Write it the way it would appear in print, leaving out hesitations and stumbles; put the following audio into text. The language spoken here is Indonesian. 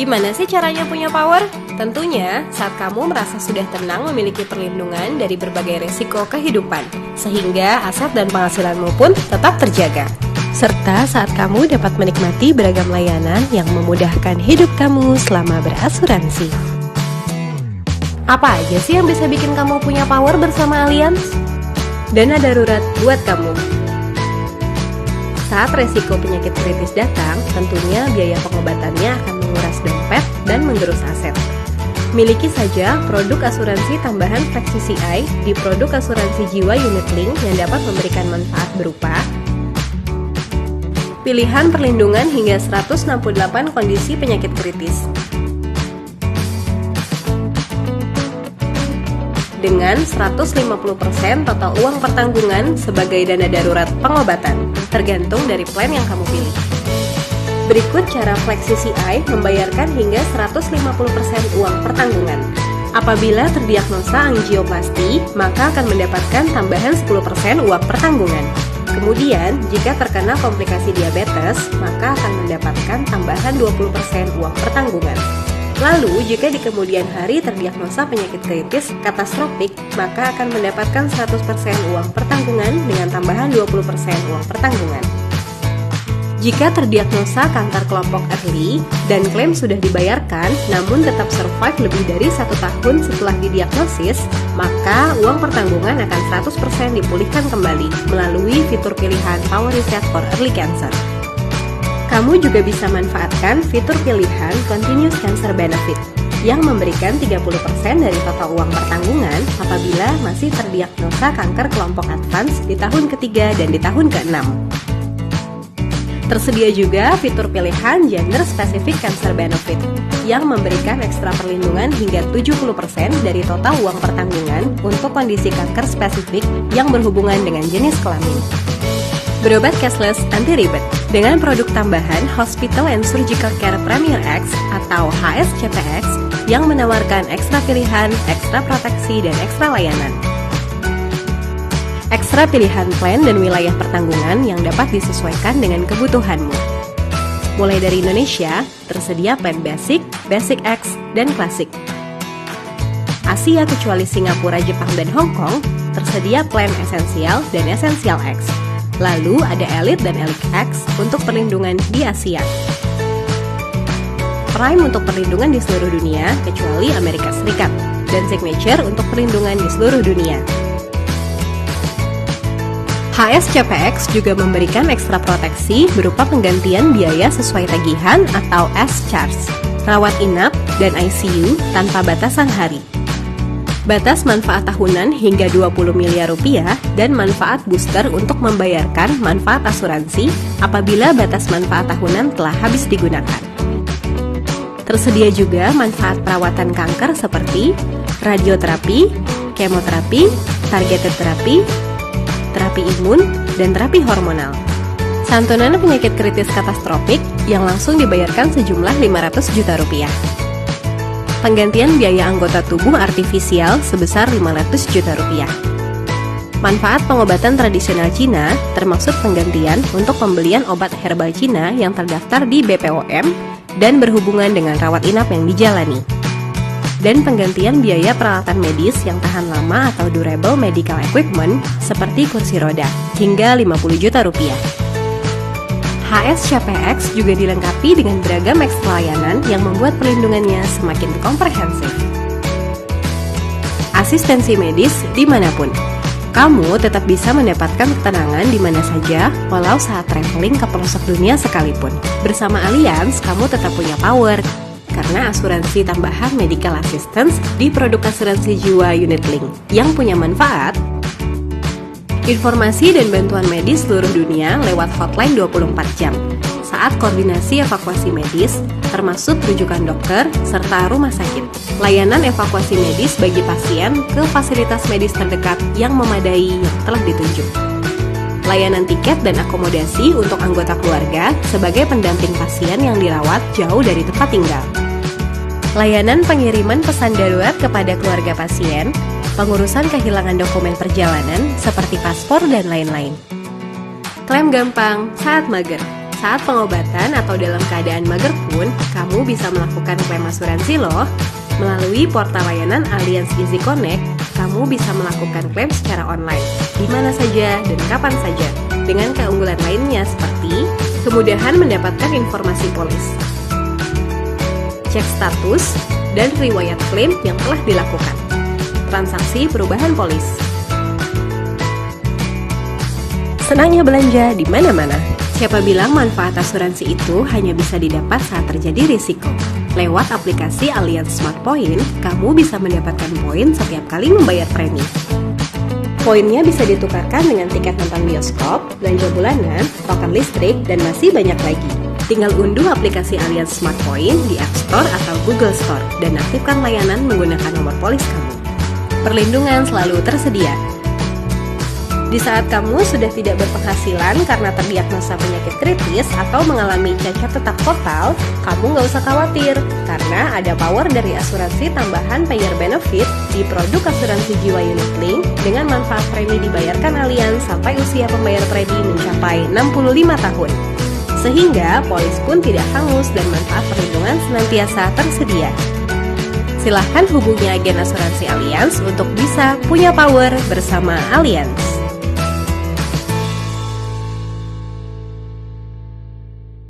Gimana sih caranya punya power? Tentunya saat kamu merasa sudah tenang memiliki perlindungan dari berbagai resiko kehidupan, sehingga aset dan penghasilanmu pun tetap terjaga. Serta saat kamu dapat menikmati beragam layanan yang memudahkan hidup kamu selama berasuransi. Apa aja sih yang bisa bikin kamu punya power bersama Allianz? Dana darurat buat kamu. Saat resiko penyakit kritis datang, tentunya biaya pengobatannya akan menguras dompet dan menggerus aset. Miliki saja produk asuransi tambahan Fleksi CI di produk asuransi jiwa unit link yang dapat memberikan manfaat berupa pilihan perlindungan hingga 168 kondisi penyakit kritis. Dengan 150% total uang pertanggungan sebagai dana darurat pengobatan, tergantung dari plan yang kamu pilih. Berikut cara Fleksi CI membayarkan hingga 150% uang pertanggungan. Apabila terdiagnosa angioplasti, maka akan mendapatkan tambahan 10% uang pertanggungan. Kemudian, jika terkena komplikasi diabetes, maka akan mendapatkan tambahan 20% uang pertanggungan. Lalu, jika di kemudian hari terdiagnosa penyakit kritis katastropik, maka akan mendapatkan 100% uang pertanggungan dengan tambahan 20% uang pertanggungan. Jika terdiagnosa kanker kelompok early dan klaim sudah dibayarkan, namun tetap survive lebih dari 1 tahun setelah didiagnosis, maka uang pertanggungan akan 100% dipulihkan kembali melalui fitur pilihan Power Reset for Early Cancer. Kamu juga bisa manfaatkan fitur pilihan Continuous Cancer Benefit yang memberikan 30% dari total uang pertanggungan apabila masih terdiagnosa kanker kelompok advance di tahun ketiga dan di tahun ke-6. Tersedia juga fitur pilihan Gender Specific Cancer Benefit yang memberikan ekstra perlindungan hingga 70% dari total uang pertanggungan untuk kondisi kanker spesifik yang berhubungan dengan jenis kelamin. Berobat cashless anti ribet dengan produk tambahan Hospital and Surgical Care Premier X atau HSCPX yang menawarkan ekstra pilihan, ekstra proteksi, dan ekstra layanan. Ekstra pilihan plan dan wilayah pertanggungan yang dapat disesuaikan dengan kebutuhanmu. Mulai dari Indonesia, tersedia plan Basic, Basic X, dan Classic. Asia kecuali Singapura, Jepang, dan Hong Kong, tersedia plan Essential dan Essential X. Lalu ada Elite dan Elite X untuk perlindungan di Asia. Prime untuk perlindungan di seluruh dunia kecuali Amerika Serikat, dan Signature untuk perlindungan di seluruh dunia. HSCPX juga memberikan ekstra proteksi berupa penggantian biaya sesuai tagihan atau S-Charge, rawat inap, dan ICU tanpa batasan hari. Batas manfaat tahunan hingga 20 miliar rupiah dan manfaat booster untuk membayarkan manfaat asuransi apabila batas manfaat tahunan telah habis digunakan. Tersedia juga manfaat perawatan kanker seperti radioterapi, kemoterapi, targeted terapi, terapi imun, dan terapi hormonal. Santunan penyakit kritis katastropik yang langsung dibayarkan sejumlah 500 juta rupiah. Penggantian biaya anggota tubuh artifisial sebesar 500 juta rupiah. Manfaat pengobatan tradisional Cina termasuk penggantian untuk pembelian obat herbal Cina yang terdaftar di BPOM dan berhubungan dengan rawat inap yang dijalani. Dan penggantian biaya peralatan medis yang tahan lama atau durable medical equipment seperti kursi roda hingga 50 juta rupiah. HSCPX juga dilengkapi dengan beragam ekstra layanan yang membuat perlindungannya semakin komprehensif. Asistensi medis dimanapun. Kamu tetap bisa mendapatkan ketenangan di mana saja, walau saat traveling ke pelosok dunia sekalipun. Bersama Allianz, kamu tetap punya power, karena asuransi tambahan medical assistance di produk asuransi jiwa unit link yang punya manfaat informasi dan bantuan medis seluruh dunia lewat hotline 24 jam saat koordinasi evakuasi medis, termasuk rujukan dokter serta rumah sakit. Layanan evakuasi medis bagi pasien ke fasilitas medis terdekat yang memadai yang telah ditunjuk. Layanan tiket dan akomodasi untuk anggota keluarga sebagai pendamping pasien yang dirawat jauh dari tempat tinggal. Layanan pengiriman pesan darurat kepada keluarga pasien, pengurusan kehilangan dokumen perjalanan seperti paspor dan lain-lain. Klaim gampang saat mager. Saat pengobatan atau dalam keadaan mager pun, kamu bisa melakukan klaim asuransi loh. Melalui portal layanan Allianz Easy Connect, kamu bisa melakukan klaim secara online, di mana saja dan kapan saja, dengan keunggulan lainnya seperti kemudahan mendapatkan informasi polis, cek status, dan riwayat klaim yang telah dilakukan, transaksi perubahan polis. Senangnya belanja di mana-mana. Siapa bilang manfaat asuransi itu hanya bisa didapat saat terjadi risiko? Lewat aplikasi Allianz Smart Point, kamu bisa mendapatkan poin setiap kali membayar premi. Poinnya bisa ditukarkan dengan tiket nonton bioskop, belanja bulanan, token listrik, dan masih banyak lagi. Tinggal unduh aplikasi Allianz Smart Point di App Store atau Google Store dan aktifkan layanan menggunakan nomor polis kamu. Perlindungan selalu tersedia. Di saat kamu sudah tidak berpenghasilan karena terdiagnosa penyakit kritis atau mengalami cacat tetap total, kamu nggak usah khawatir karena ada power dari asuransi tambahan payer benefit di produk asuransi jiwa unit link dengan manfaat premi dibayarkan Allianz sampai usia pembayar premi mencapai 65 tahun. Sehingga polis pun tidak hangus dan manfaat perlindungan senantiasa tersedia. Silahkan hubungi agen asuransi Allianz untuk bisa punya power bersama Allianz.